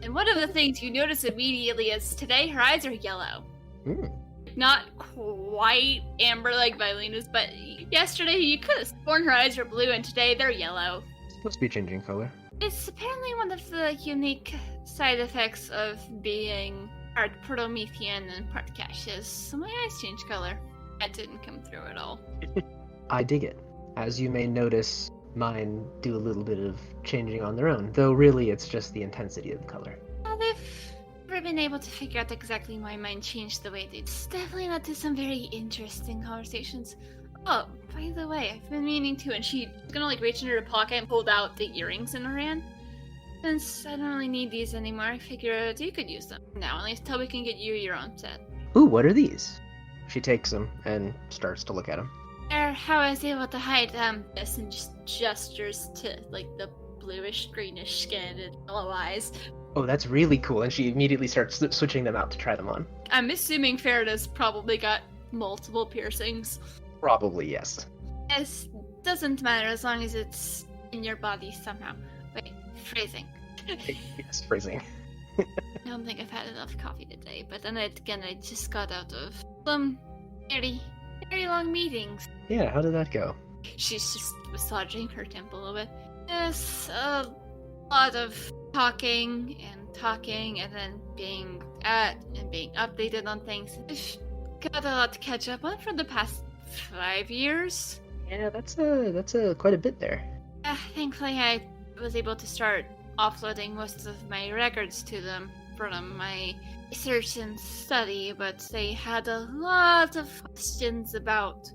And one of the things you notice immediately is today her eyes are yellow. Not quite amber like Vilena's, but yesterday you could have sworn her eyes were blue and today they're yellow. It's supposed to be changing color. It's apparently one of the unique side effects of being part Promethean and part Cassius. So my eyes change color. That didn't come through at all. I dig it. As you may notice, mine do a little bit of changing on their own, though really it's just the intensity of the color. Well, they've never been able to figure out exactly why mine changed the way it did. It's definitely led to some very interesting conversations. Oh, by the way, I've been meaning to, and she's gonna like reach into her pocket and pull out the earrings in her hand. Since I don't really need these anymore, I figured you could use them now, at least till we can get you your own set. Ooh, what are these? She takes them and starts to look at them. How I was able to hide this and just gestures to like the bluish greenish skin and yellow eyes. Oh, that's really cool, and she immediately starts switching them out to try them on. I'm assuming Farida's probably got multiple piercings. Probably, yes. It doesn't matter as long as it's in your body somehow. Wait, phrasing. Yes, phrasing. I don't think I've had enough coffee today, but then again, I just got out of some very long meetings. Yeah, how did that go? She's just massaging her temple a little bit. Yes, a lot of talking and then being updated on things. I've got a lot to catch up on from the past 5 years. Yeah, that's a quite a bit there. Thankfully, I was able to start offloading most of my records to them from my research and study, but they had a lot of questions about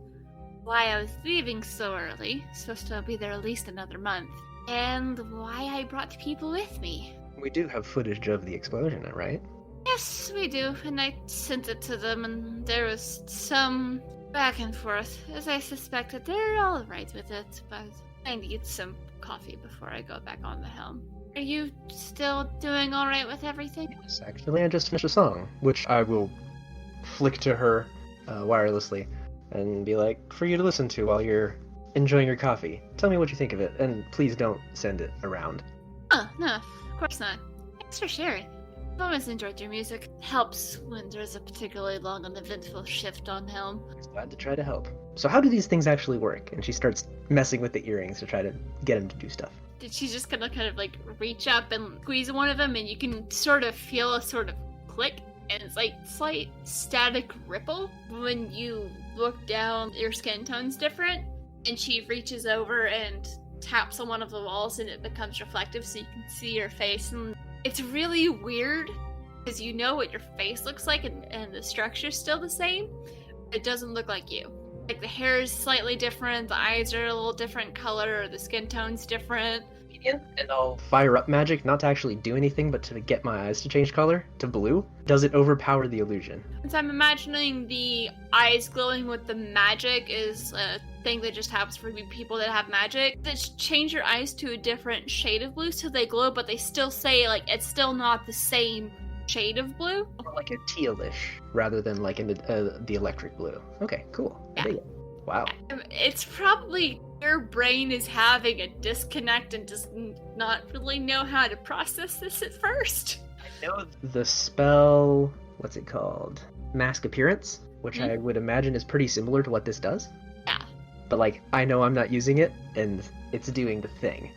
why I was leaving so early, supposed to be there at least another month, and why I brought people with me. We do have footage of the explosion, right? Yes, we do, and I sent it to them, and there was some back and forth. As I suspected, they're all right with it, but I need some coffee before I go back on the helm. Are you still doing alright with everything? Yes, actually, I just finished a song, which I will flick to her wirelessly and be like, for you to listen to while you're enjoying your coffee. Tell me what you think of it, and please don't send it around. Oh, no, of course not. Thanks for sharing. I've always enjoyed your music. It helps when there's a particularly long and eventful shift on helm. Glad to try to help. So how do these things actually work? And she starts messing with the earrings to try to get him to do stuff. Did she just kind of like reach up and squeeze one of them, and you can sort of feel a sort of click, and it's like slight static ripple when you look down. Your skin tone's different, and she reaches over and taps on one of the walls, and it becomes reflective, so you can see your face. And it's really weird because you know what your face looks like and the structure's still the same. It doesn't look like you. Like the hair is slightly different, the eyes are a little different color, or the skin tone's different. And I'll fire up magic, not to actually do anything, but to get my eyes to change color to blue. Does it overpower the illusion? So I'm imagining the eyes glowing with the magic is a thing that just happens for people that have magic. Just change your eyes to a different shade of blue so they glow, but they still say, like, it's still not the same shade of blue. More like a tealish, rather than like the electric blue. Okay, cool. Yeah. Wow. It's probably your brain is having a disconnect and does not really know how to process this at first. I know the spell, what's it called? Mask Appearance, which I would imagine is pretty similar to what this does. Yeah. But like, I know I'm not using it, and it's doing the thing,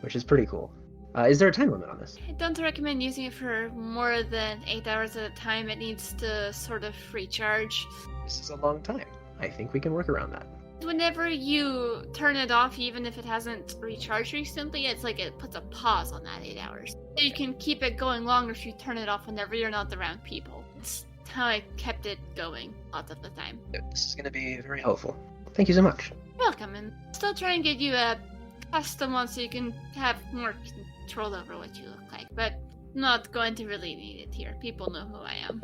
which is pretty cool. Is there a time limit on this? I don't recommend using it for more than 8 hours at a time. It needs to sort of recharge. This is a long time. I think we can work around that. Whenever you turn it off, even if it hasn't recharged recently, it's like it puts a pause on that 8 hours. You can keep it going longer if you turn it off whenever you're not around people. It's how I kept it going lots of the time. This is going to be very helpful. Thank you so much. Welcome, and still try and get you a custom one so you can have more control over what you look like, but not going to really need it here. People know who I am.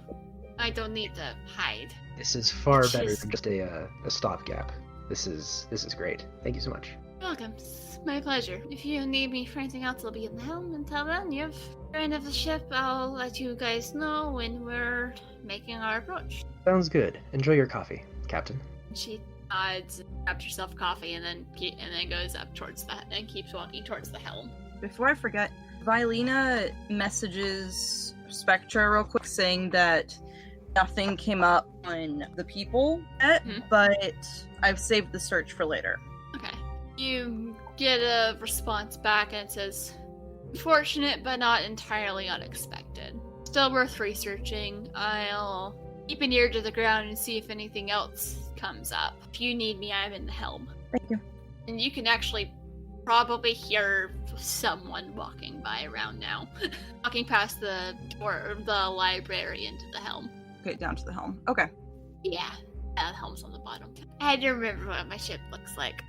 I don't need to hide. This is far better than just a stopgap. This is great. Thank you so much. Welcome. It's my pleasure. If you need me for anything else, I'll be in the helm. Until then, you have joined of the ship. I'll let you guys know when we're making our approach. Sounds good. Enjoy your coffee, Captain. She nods and grabs herself coffee and then goes up towards that and keeps walking towards the helm. Before I forget, Vilena messages Spectra real quick saying that nothing came up on the people yet, but I've saved the search for later. Okay. You get a response back and it says, unfortunate but not entirely unexpected. Still worth researching. I'll keep an ear to the ground and see if anything else comes up. If you need me, I'm in the helm. Thank you. And you can actually probably hear someone walking by around now. Walking past the door of the library into the helm. Okay, down to the helm. Okay. Yeah, the helm's on the bottom. I had to remember what my ship looks like.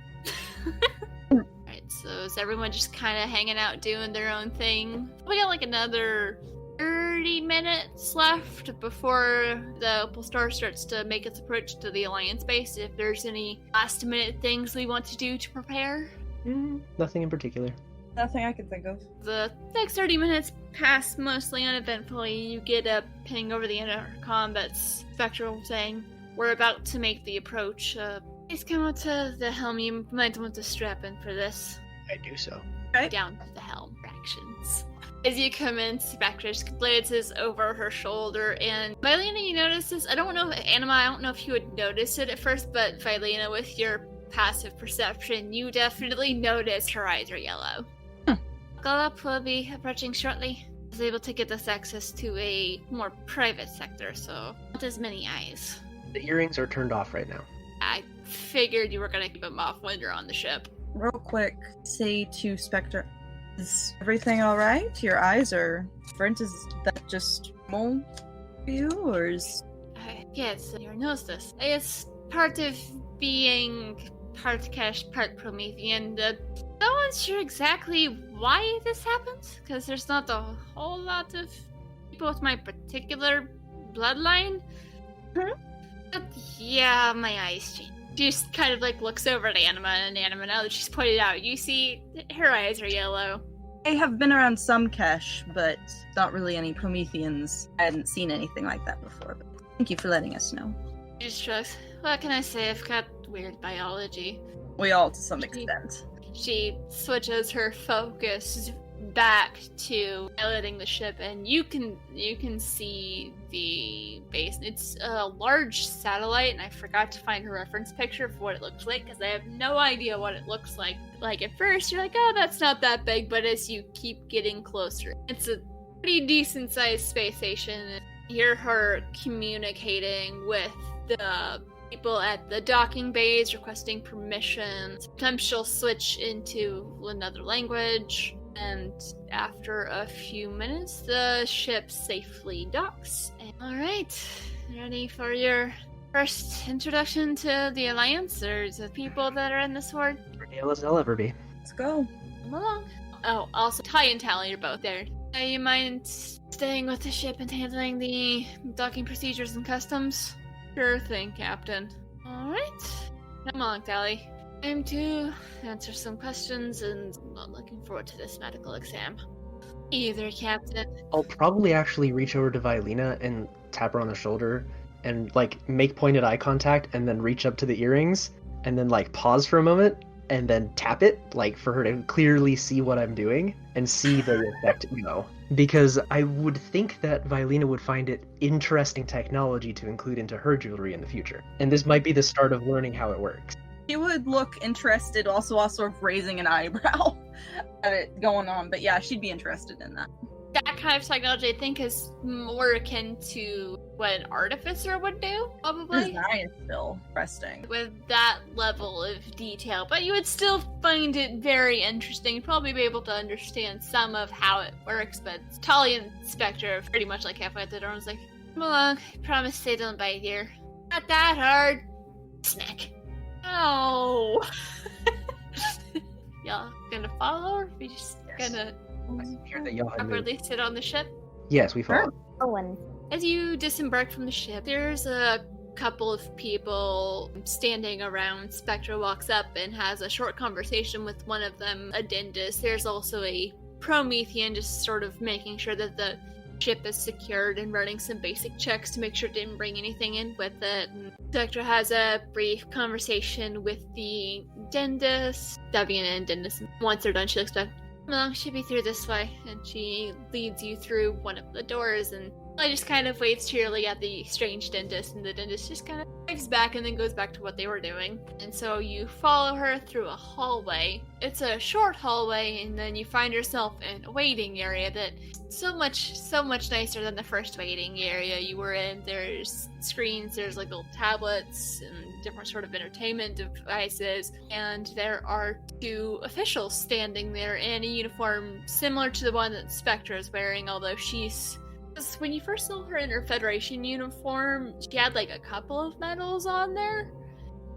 Alright, so is everyone just kind of hanging out doing their own thing? We got like another 30 minutes left before the Opal Star starts to make its approach to the Alliance base. If there's any last minute things we want to do to prepare. Nothing in particular. Nothing I can think of. The next 30 minutes pass mostly uneventfully. You get a ping over the intercom that's Spectral saying, we're about to make the approach. Please come out to the helm. You might want to strap in for this. I do so. Right. Down to the helm. Actions. As you come in, Spectra glances over her shoulder, and Vilena, you notice this. I don't know if you would notice it at first, but Vilena, with your passive perception, you definitely notice her eyes are yellow. Gallup will be approaching shortly. I was able to get us access to a more private sector, so not as many eyes. The earrings are turned off right now. I figured you were going to keep them off when you're on the ship. Real quick, say to Spectre, is everything alright? Your eyes are burnt. Is that just normal for you, or is... Yes, your nose. It's part of being part Kesh, part Promethean. No one's sure exactly why this happens, because there's not a whole lot of people with my particular bloodline. But yeah, my eyes change. She just kind of like looks over at Anima, and Anima, now that she's pointed out, you see her eyes are yellow. I have been around some Kesh, but not really any Prometheans. I hadn't seen anything like that before, but thank you for letting us know. She just shrugs. What can I say? I've got weird biology. We all, to some extent. She switches her focus back to piloting the ship, and you can see the base. It's a large satellite, and I forgot to find her reference picture for what it looks like, because I have no idea what it looks like. Like, at first, you're like, oh, that's not that big, but as you keep getting closer, it's a pretty decent-sized space station. You hear her communicating with the people at the docking bays requesting permission. Sometimes she'll switch into another language. And after a few minutes, the ship safely docks. Alright, ready for your first introduction to the Alliance, or the people that are in this horde? Real as I'll ever be. Let's go. Come along. Oh, also, Ty and Tally are both there. You mind staying with the ship and handling the docking procedures and customs? Sure thing, Captain. Alright. Come along, Tally. Time to answer some questions, and I'm not looking forward to this medical exam. Either, Captain. I'll probably actually reach over to Violina and tap her on the shoulder and, like, make pointed eye contact and then reach up to the earrings and then, like, pause for a moment and then tap it, like, for her to clearly see what I'm doing and see the effect go. Because I would think that Violina would find it interesting technology to include into her jewelry in the future. And this might be the start of learning how it works. She would look interested, also sort of raising an eyebrow at it going on. But yeah, she'd be interested in that. That kind of technology, I think, is more akin to what an artificer would do, probably. Design is still resting. With that level of detail, but you would still find it very interesting. You'd probably be able to understand some of how it works, but Tali and Spectre are pretty much like halfway at the door. I was like, come along, promise they don't bite here. Not that hard. Smack. Ow. Y'all gonna follow, or are we just gonna I hear that y'all had moved. awkwardly sit on the ship? Yes, we follow. Owen. As you disembark from the ship, there's a couple of people standing around. Spectre walks up and has a short conversation with one of them, a dentist. There's also a Promethean just sort of making sure that the ship is secured and running some basic checks to make sure it didn't bring anything in with it. And Spectre has a brief conversation with the dentist. Devian and dentist. Once they're done, she looks back. Come along, should be through this way. And she leads you through one of the doors, and I just kind of waves cheerily at the strange dentist, and the dentist just kind of waves back and then goes back to what they were doing. And so you follow her through a hallway. It's a short hallway, and then you find yourself in a waiting area that so much nicer than the first waiting area you were in. There's screens, there's like little tablets and different sort of entertainment devices, and there are two officials standing there in a uniform similar to the one that Spectre is wearing, although she's... When you first saw her in her Federation uniform, she had like a couple of medals on there,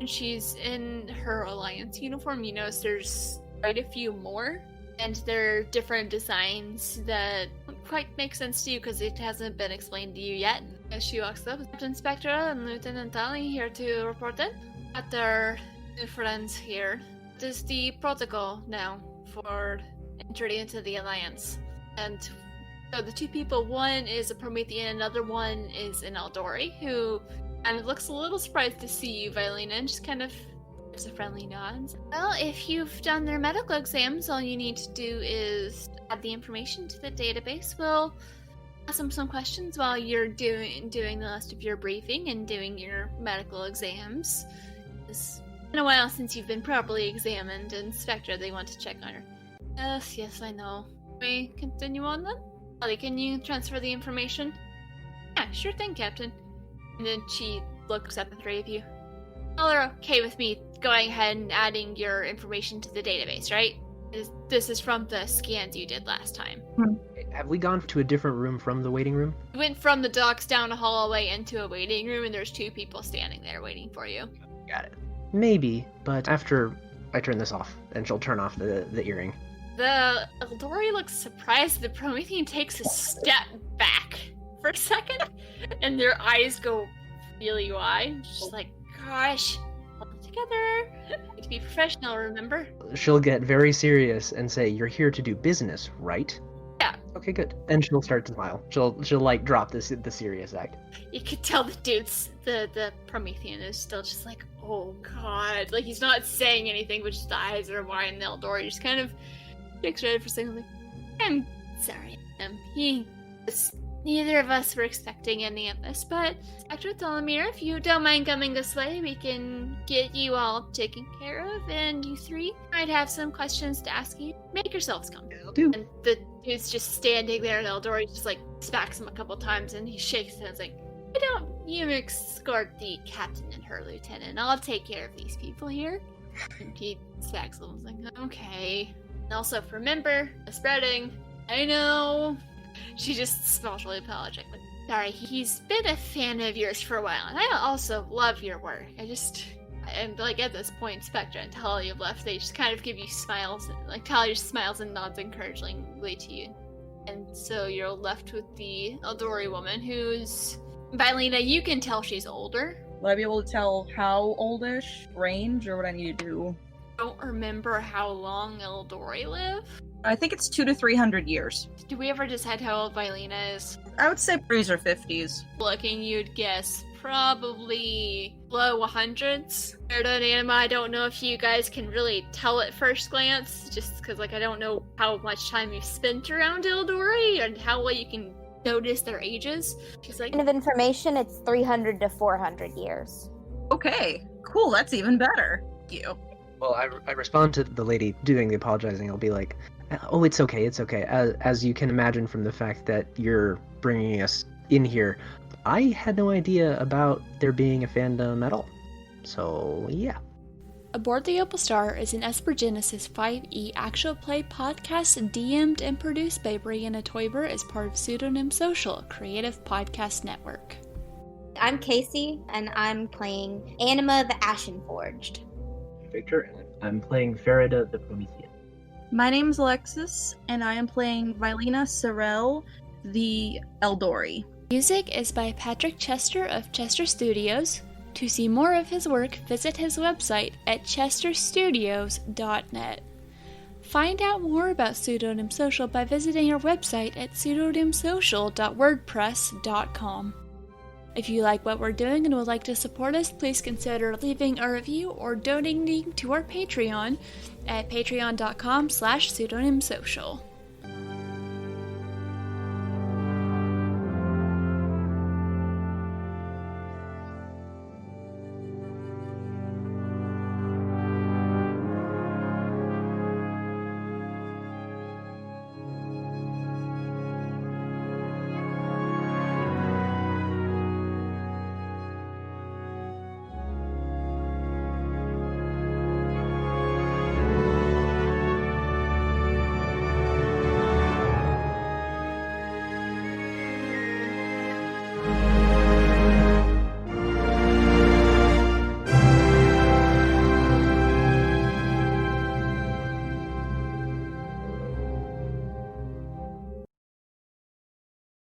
and she's in her Alliance uniform. You notice there's quite a few more, and they're different designs that don't quite make sense to you because it hasn't been explained to you yet. As she walks up, Captain Spectre and Lieutenant Tali here to report in. Got their new friends here. This is the protocol now for entry into the Alliance. And so the two people, one is a Promethean, another one is an Eldori, who kind of looks a little surprised to see you, Violina, and just kind of gives a friendly nod. Well, if you've done their medical exams, all you need to do is add the information to the database. We'll ask them some questions while you're doing the rest of your briefing and doing your medical exams. It's been a while since you've been properly examined, and Spectre, they want to check on her. Yes, I know. We continue on then? Ellie, can you transfer the information? Yeah, sure thing, Captain. And then she looks at the three of you. Y'all are okay with me going ahead and adding your information to the database, right? This is from the scans you did last time. Have we gone to a different room from the waiting room? You went from the docks down a hallway into a waiting room, and there's two people standing there waiting for you. Got it. Maybe, but after I turn this off, and she'll turn off the earring. The Eldori looks surprised. The Promethean takes a step back for a second, and their eyes go really wide. She's like, gosh, hold it together. Need to be professional, remember? She'll get very serious and say, "You're here to do business, right?" Yeah. Okay, good. And she'll start to smile. She'll like drop the serious act. You could tell the dude's, the Promethean is still just like, oh god. Like, he's not saying anything, but just the eyes are wide, and the Eldori just kind of shakes her head for a second, like, I'm sorry. Neither of us were expecting any of this, but Spectre Tholomir, if you don't mind coming this way, we can get you all taken care of, and you three might have some questions to ask you. Make yourselves come. I'll do. And the dude's just standing there, and Eldori just, like, smacks him a couple times, and he shakes his head and is like, why don't you escort the captain and her lieutenant? I'll take care of these people here. And he smacks them and is like, okay. And also, remember, the spreading. I know. She just smells really apologetic. Like, sorry, he's been a fan of yours for a while, and I also love your work. And like at this point, Spectra and Talia have left. They just kind of give you smiles, like Talia just smiles and nods encouragingly to you. And so you're left with the Eldori woman, who's Vilena. You can tell she's older. Would I be able to tell how oldish, range, or what I need to do? Don't remember how long Eldori live. I think it's 200 to 300 years. Do we ever decide how old Vilena is? I would say 40s or 50s. Looking, you'd guess probably low 100s. Erda and Anima, I don't know if you guys can really tell at first glance, just because, like, I don't know how much time you've spent around Eldori and how well you can notice their ages. She's like, Kind of information, it's 300 to 400 years. Okay, cool, that's even better. Thank you. Well, I respond to the lady doing the apologizing. I'll be like, oh, it's okay. As you can imagine from the fact that you're bringing us in here, I had no idea about there being a fandom at all. So, yeah. Aboard the Opal Star is an Esper Genesis 5e actual play podcast DM'd and produced by Brianna Toiber as part of Pseudonym Social, a creative podcast network. I'm Casey, and I'm playing Anima the Ashen Forged. Victor, and I'm playing Farida the Promethean. My name's Alexis, and I am playing Vilena Sorel, the Eldori. Music is by Patrick Chester of Chester Studios. To see more of his work, visit his website at chesterstudios.net. Find out more about Pseudonym Social by visiting our website at pseudonymsocial.wordpress.com. If you like what we're doing and would like to support us, please consider leaving a review or donating to our Patreon at patreon.com/pseudonymsocial.